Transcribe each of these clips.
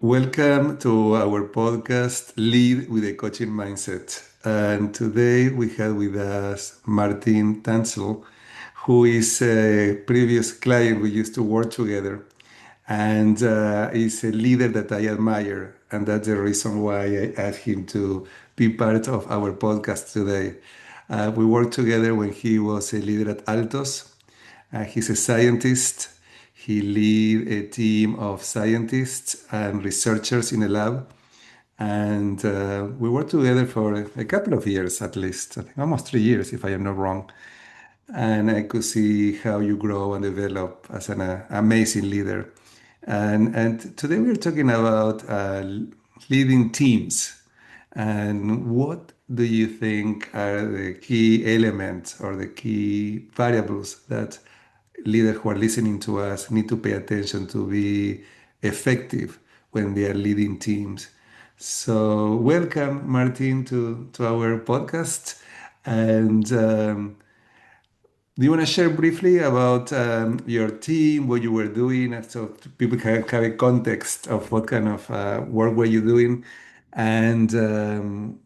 Welcome to our podcast, Lead with a Coaching Mindset. And today we have with us Martin Denzel, who is a previous client we used to work together and is a leader that I admire. And that's the reason why I asked him to be part of our podcast today. We worked together when he was a leader at Altos. He's a scientist. He lead a team of scientists and researchers in a lab. And we worked together for a couple of years at least, I think almost 3 years, if I am not wrong. And I could see how you grow and develop as an amazing leader. And today we're talking about leading teams. And what do you think are the key elements or the key variables that leaders who are listening to us need to pay attention to be effective when they are leading teams? So, welcome, Martin, to our podcast. And do you want to share briefly about your team, what you were doing, and so people can have a context of what kind of work were you doing, and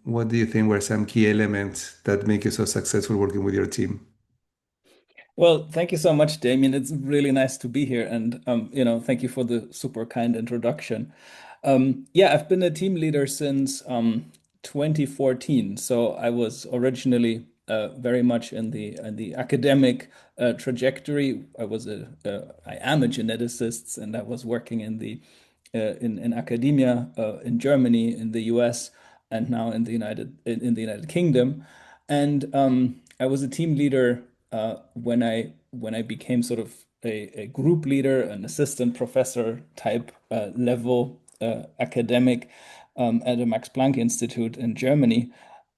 what do you think were some key elements that make you so successful working with your team? Well, thank you so much, Damian. It's really nice to be here, and thank you for the super kind introduction. Yeah, I've been a team leader since 2014. So I was originally very much in the academic trajectory. I am a geneticist, and I was working in academia in Germany, in the US, and now in the United Kingdom. And I was a team leader when I became sort of a group leader, an assistant professor type level academic at the Max Planck Institute in Germany,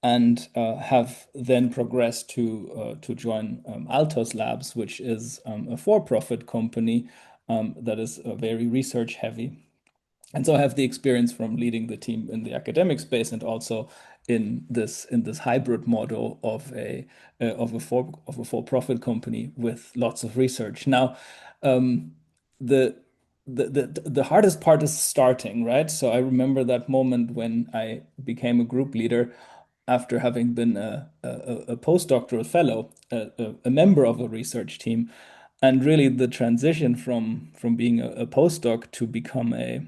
and have then progressed to join Altos Labs, which is a for-profit company that is very research heavy. And so I have the experience from leading the team in the academic space and also in this hybrid model of a for-profit company with lots of research. Now, um, the the hardest part is starting, right? So I remember that moment when I became a group leader after having been a postdoctoral fellow, a member of a research team, and really the transition from being a postdoc to become a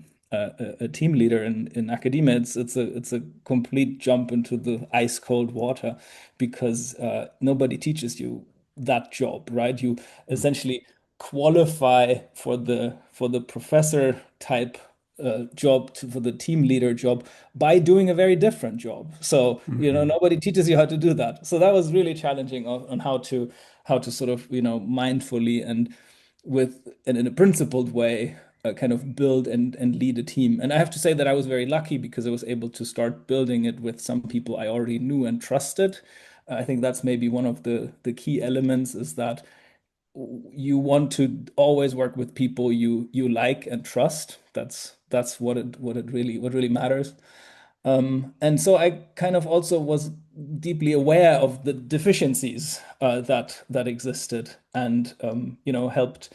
team leader in academia, it's a complete jump into the ice cold water because nobody teaches you that job, right? You essentially qualify for the professor type for the team leader job by doing a very different job. So, Mhm. nobody teaches you how to do that. So that was really challenging on how to sort of, mindfully and in a principled way kind of build and lead a team. And I have to say that I was very lucky because I was able to start building it with some people I already knew and trusted. I think that's maybe one of the key elements is that you want to always work with people you like and trust. That's what really matters. And so I kind of also was deeply aware of the deficiencies that existed, and helped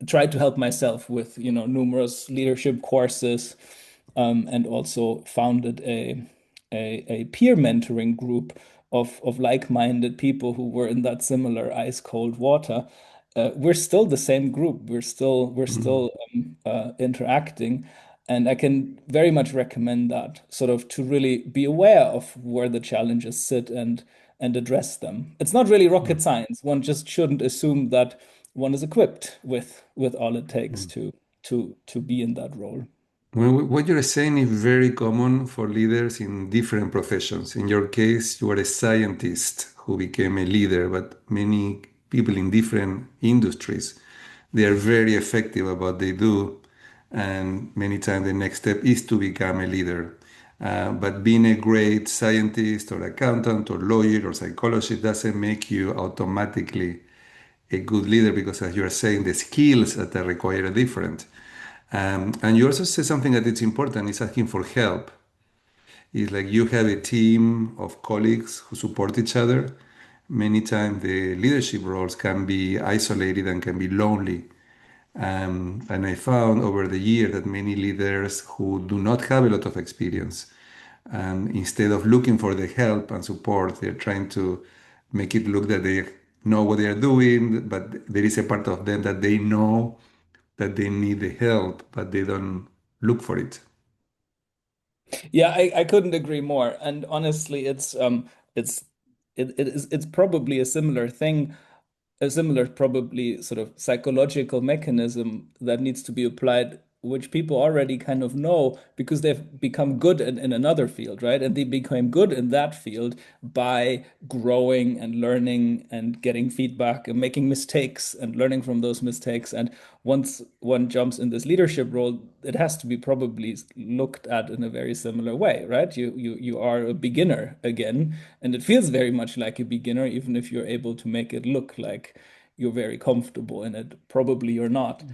tried to help myself with numerous leadership courses, and also founded a peer mentoring group of like-minded people who were in that similar ice cold water. We're still the same group. We're Mhm. still interacting, and I can very much recommend that sort of to really be aware of where the challenges sit and address them. It's not really rocket science. One just shouldn't assume that one is equipped with all it takes Mhm. to be in that role. Well, what you're saying is very common for leaders in different professions. In your case, you are a scientist who became a leader, but many people in different industries, they are very effective at what they do. And many times the next step is to become a leader. But being a great scientist or accountant or lawyer or psychologist doesn't make you automatically a good leader because, as you are saying, the skills that are required are different. And you also said something that it's important is asking for help. It's like you have a team of colleagues who support each other. Many times the leadership roles can be isolated and can be lonely. And I found over the year that many leaders who do not have a lot of experience, and instead of looking for the help and support, they're trying to make it look that they know what they are doing, but there is a part of them that they know that they need the help, but they don't look for it. Yeah, I couldn't agree more. And honestly, it's it's probably a similar thing, a similar probably sort of psychological mechanism that needs to be applied, which people already kind of know because they've become good in another field, right? And they became good in that field by growing and learning and getting feedback and making mistakes and learning from those mistakes. And once one jumps in this leadership role, it has to be probably looked at in a very similar way, right? You are a beginner again, and it feels very much like a beginner, even if you're able to make it look like you're very comfortable in it. Probably you're not.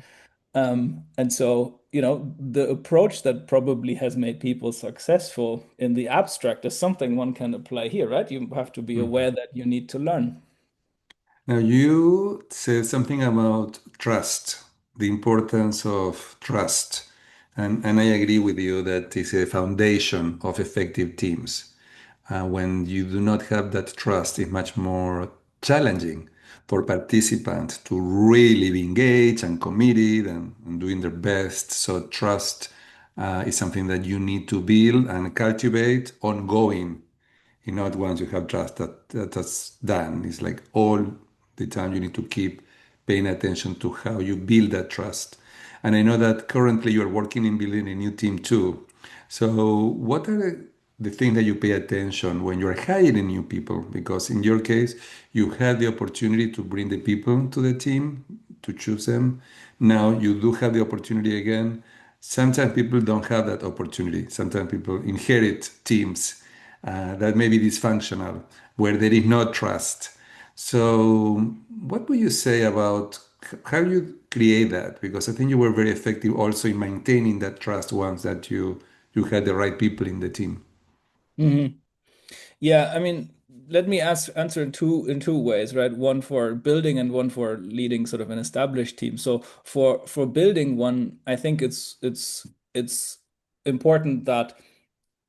And so, the approach that probably has made people successful in the abstract is something one can apply here, right? You have to be aware Mhm. that you need to learn. Now, you said something about trust, the importance of trust. And I agree with you that it's a foundation of effective teams. When you do not have that trust, it's much more challenging for participants to really be engaged and committed and doing their best. So, trust is something that you need to build and cultivate ongoing. Not once you have trust that's done. It's like all the time you need to keep paying attention to how you build that trust. And I know that currently you're working in building a new team too. So what are the things that you pay attention when you're hiring new people? Because in your case, you had the opportunity to bring the people to the team, to choose them. Now you do have the opportunity again. Sometimes people don't have that opportunity. Sometimes people inherit teams that may be dysfunctional, where there is no trust. So, what would you say about how you create that? Because I think you were very effective also in maintaining that trust once that you had the right people in the team. Mhm. Yeah, I mean, let me answer in two ways, right? One for building and one for leading sort of an established team. So for building one, I think it's important that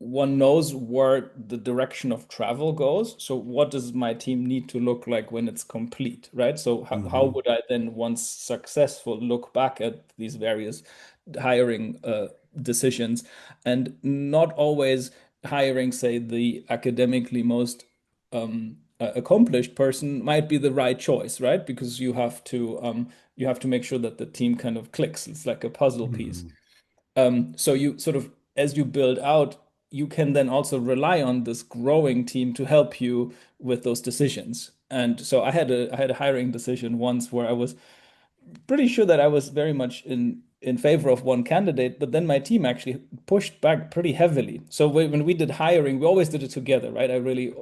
one knows where the direction of travel goes. So what does my team need to look like when it's complete, right? So how Mhm. would I then, once successful, look back at these various hiring decisions and not always hiring, say, the academically most accomplished person might be the right choice, right? Because you have to make sure that the team kind of clicks. It's like a puzzle piece. Mhm. So you sort of, as you build out, you can then also rely on this growing team to help you with those decisions. And so I had a hiring decision once where I was pretty sure that I was very much in favor of one candidate, but then my team actually pushed back pretty heavily. So when we did hiring, we always did it together, right? I really,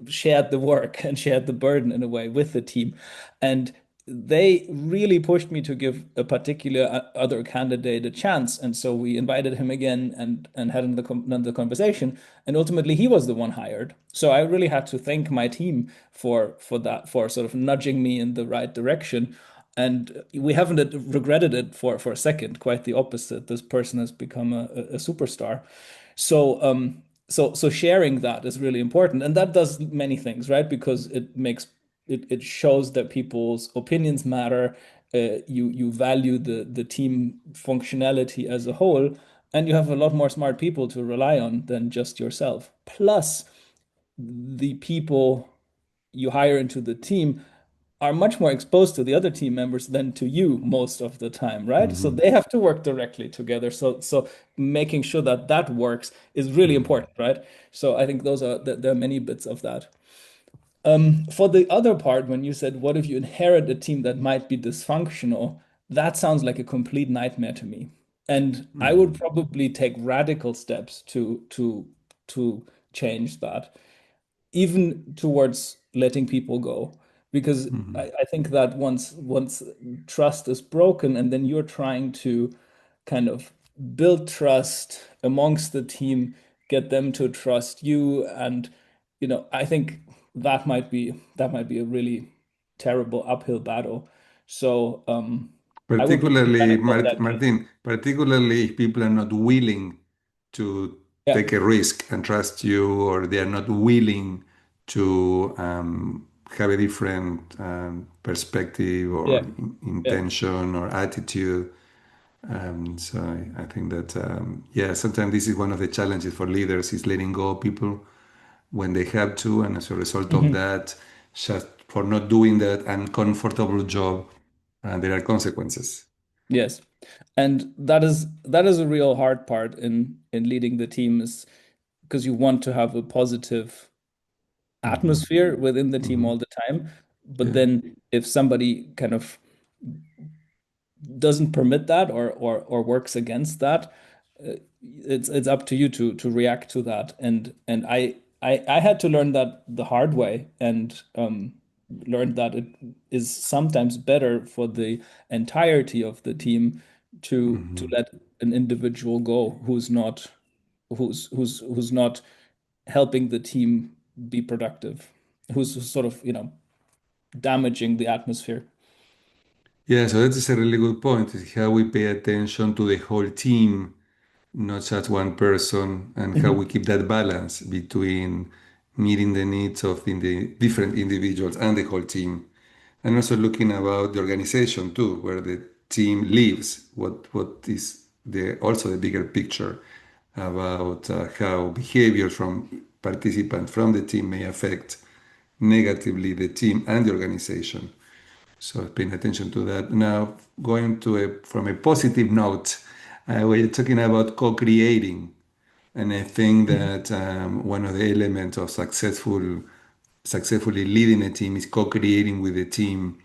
shared the work and shared the burden in a way with the team. And they really pushed me to give a particular other candidate a chance. And so we invited him again and had another conversation. And ultimately, he was the one hired. So I really had to thank my team for that, for sort of nudging me in the right direction. And we haven't regretted it for a second. Quite the opposite. This person has become a superstar. So sharing that is really important, and that does many things, right? Because it shows that people's opinions matter. You value the team functionality as a whole, and you have a lot more smart people to rely on than just yourself. Plus, the people you hire into the team are much more exposed to the other team members than to you most of the time, right? So Mhm. they have to work directly together. So making sure that that works is really Mhm. important, right? So I think there are many bits of that. For the other part, when you said, what if you inherit a team that might be dysfunctional? That sounds like a complete nightmare to me. And I would Mhm. probably take radical steps to change that, even towards letting people go, because Mhm. I think that once trust is broken and then you're trying to kind of build trust amongst the team, get them to trust you, and I think that might be a really terrible uphill battle. So I would maybe Particularly, panic in that case. Martin, particularly if people are not willing to Yeah. take a risk and trust you, or they are not willing to have a different perspective or Yeah. Yeah. intention or attitude. So I think that, yeah, sometimes this is one of the challenges for leaders is letting go of people when they have to. And as a result of Mhm. that, just for not doing that uncomfortable job, there are consequences. Yes. And that is a real hard part in leading the team is because you want to have a positive Hmm. atmosphere within the team Hmm. all the time. But Yeah. then if somebody kind of doesn't permit that or works against that, it's up to you to react to that. And I had to learn that the hard way and learned that it is sometimes better for the entirety of the team to Hmm. let an individual go who's not helping the team be productive, who's sort of, damaging the atmosphere. Yeah, so that is a really good point, is how we pay attention to the whole team, not just one person, and how we Mhm. keep that balance between meeting the needs of the different individuals and the whole team. And also looking about the organization too, where the team lives, what is the also the bigger picture about how behavior from participants from the team may affect negatively the team and the organization. So paying attention to that. Now, going to from a positive note, we're talking about co-creating, and I think Mhm. that one of the elements of successfully leading a team is co-creating with the team.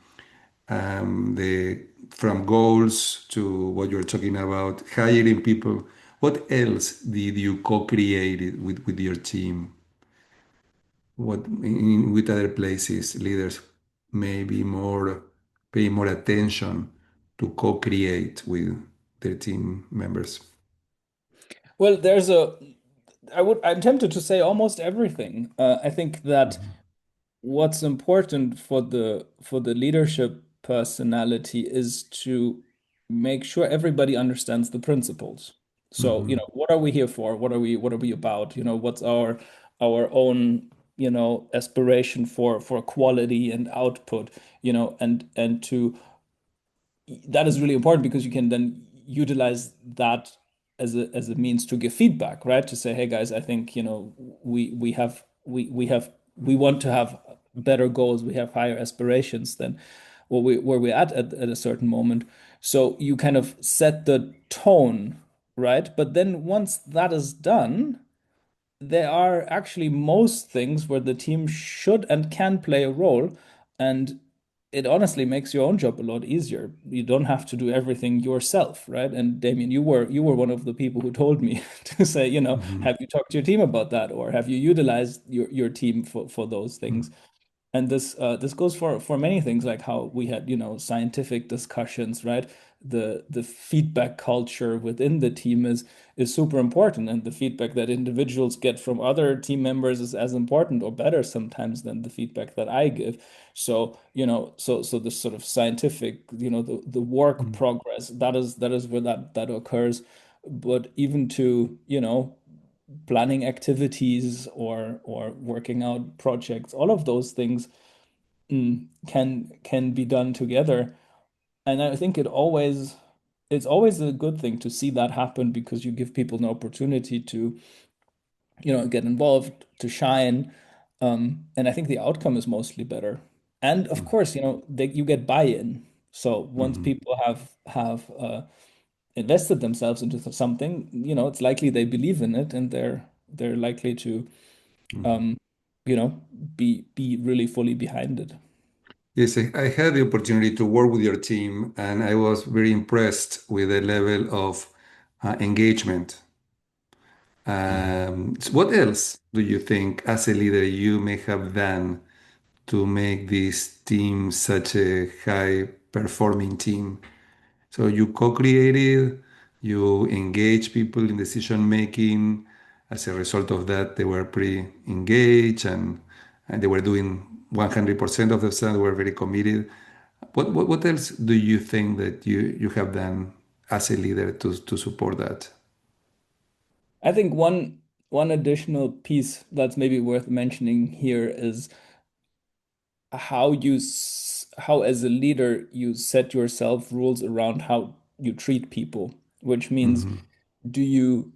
The from goals to what you're talking about, hiring people. What else did you co-create with your team? What with other places leaders may be more pay more attention to co-create with their team members. Well, I'm tempted to say almost everything. I think that Mhm. what's important for the leadership personality is to make sure everybody understands the principles. So, Mhm. what are we here for? What are we about? What's our own, aspiration for quality and output, and to that is really important because you can then utilize that as a means to give feedback, right? To say, hey guys, I think we want to have better goals, we have higher aspirations than where we're at a certain moment. So you kind of set the tone, right? But then once that is done, there are actually most things where the team should and can play a role, and it honestly makes your own job a lot easier. You don't have to do everything yourself, right? And Damien, you were one of the people who told me to say, Mhm. have you talked to your team about that, or have you utilized your team for those things? And this goes for many things, like how we had, scientific discussions, right? The feedback culture within the team is super important, and the feedback that individuals get from other team members is as important or better sometimes than the feedback that I give. So, so this sort of scientific, the work Mhm. progress, that is where that occurs. But even to, planning activities or working out projects, all of those things can be done together. And I think it's always a good thing to see that happen because you give people an opportunity to, get involved, to shine. And I think the outcome is mostly better. And of course, you get buy-in. So once Mhm. people have invested themselves into something, it's likely they believe in it, and they're likely to Mhm. um, you know, be really fully behind it. Yes, I had the opportunity to work with your team, and I was very impressed with the level of engagement. So what else do you think, as a leader, you may have done to make this team such a high performing team? So you co-created, you engage people in decision making. As a result of that, they were pretty engaged, and they were doing 100% of the stuff. They were very committed. what else do you think that you have done as a leader to support that? I think one additional piece that's maybe worth mentioning here is how as a leader you set yourself rules around how you treat people, which means Hmm. do you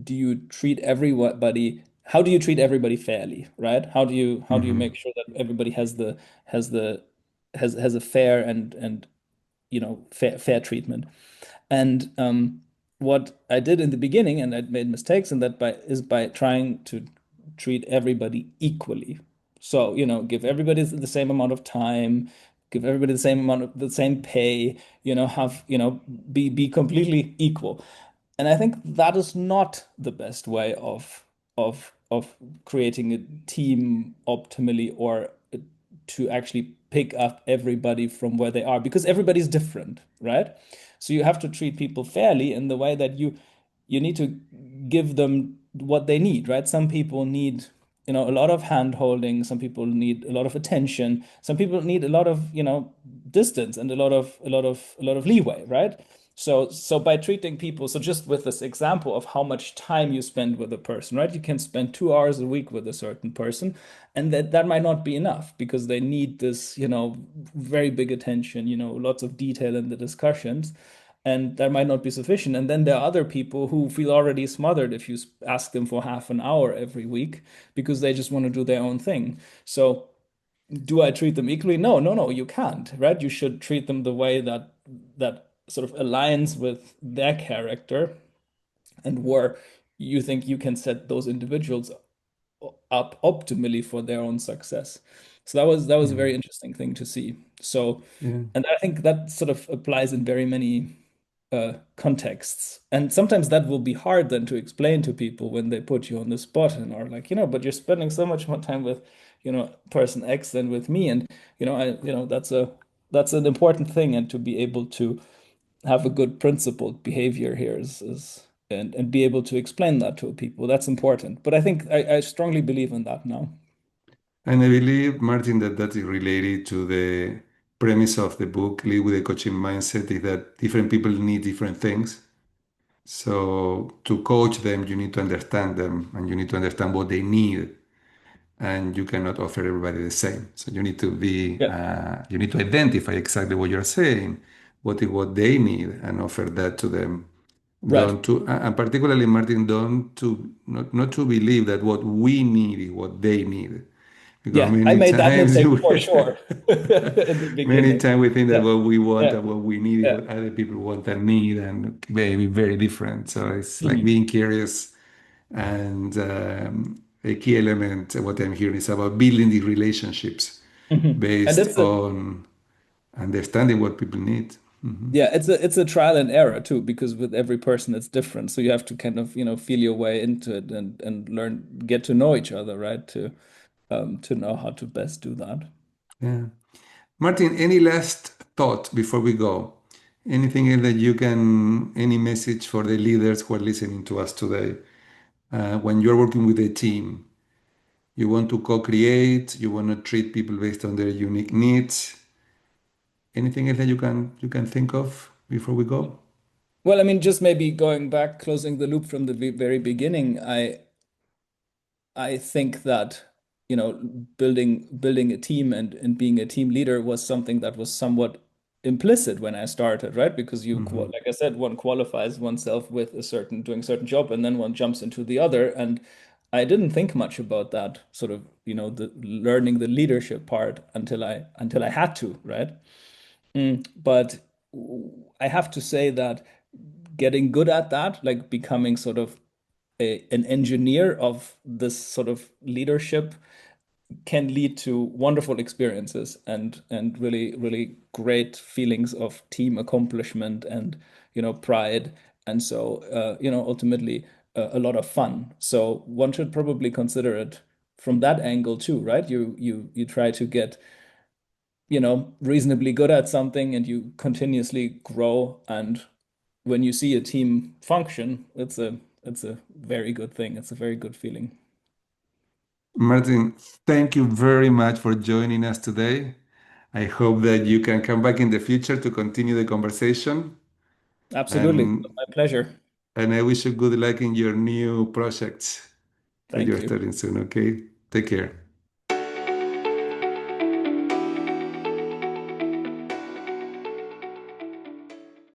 do you treat everybody how do you treat everybody fairly, right? How do you Hmm. make sure that everybody has the has a fair and fair treatment? And what I did in the beginning, and I made mistakes in that by trying to treat everybody equally. So, give everybody the same amount of time, give everybody the same amount of the same pay, be completely equal. And I think that is not the best way of creating a team optimally, or to actually pick up everybody from where they are, because everybody's different, right? So you have to treat people fairly in the way that you need to give them what they need, right? Some people need, a lot of hand holding, some people need a lot of attention, some people need a lot of, distance and a lot of leeway, right? So by treating people, so just with this example of how much time you spend with a person, right? You can spend 2 hours a week with a certain person, and that might not be enough because they need this, very big attention, lots of detail in the discussions, and that might not be sufficient. And then there are other people who feel already smothered if you ask them for half an hour every week because they just want to do their own thing. So do I treat them equally? No, no, no, you can't, right? You should treat them the way that sort of aligns with their character and where you think you can set those individuals up optimally for their own success. So that was a Yeah. very interesting thing to see. So, Yeah. and I think that sort of applies in very many contexts. And sometimes that will be hard then to explain to people when they put you on the spot and are like, but you're spending so much more time with, person X than with me. And, that's an important thing. And to be able to have a good principled behavior here and be able to explain that to people. That's important. But I think I strongly believe in that now. And I believe, Martin, that that is related to the premise of the book, Live with a Coaching Mindset, is that different people need different things. So to coach them, you need to understand them and you need to understand what they need. And you cannot offer everybody the same. So you need to be, Yeah. you need to identify exactly what you're saying, what is what they need, and offer that to them. Right. Don't to, and particularly Martin, don't to not to believe that what we need is what they need, because Yeah. I many made that times mistake for sure in the many beginning. times we think that Yeah. what we want Yeah. and what we need is Yeah. what other people want and need, and maybe very different. So it's like Mhm. being curious, and a key element, what I'm hearing is about building the relationships And based it's a on understanding what people need. Mhm. yeah, it's a trial and error too, because with every person it's different. So you have to kind of, feel your way into it and learn, get to know each other, right? To know how to best do that. Yeah. Martin, any last thought before we go? Anything else that you can, any message for the leaders who are listening to us today? When you're working with a team, you want to co-create, you want to treat people based on their unique needs. Anything else that you can think of before we go? Well, I mean, just maybe going back, closing the loop from the very beginning, I think that, building a team and being a team leader was something that was somewhat implicit when I started, right? Because Hmm. like I said, one qualifies oneself with doing a certain job, and then one jumps into the other. And I didn't think much about that sort of, the learning the leadership part until I had to, right? But I have to say that getting good at that, like becoming sort of an engineer of this sort of leadership, can lead to wonderful experiences and really really great feelings of team accomplishment and pride, and so ultimately a lot of fun. So one should probably consider it from that angle too, right? You try to get reasonably good at something and you continuously grow, and when you see a team function, it's a very good thing. It's a very good feeling. Martin, thank you very much for joining us today. I hope that you can come back in the future to continue the conversation. Absolutely. And My pleasure. and I wish you good luck in your new projects that Thank you're you. starting soon. Okay, take care.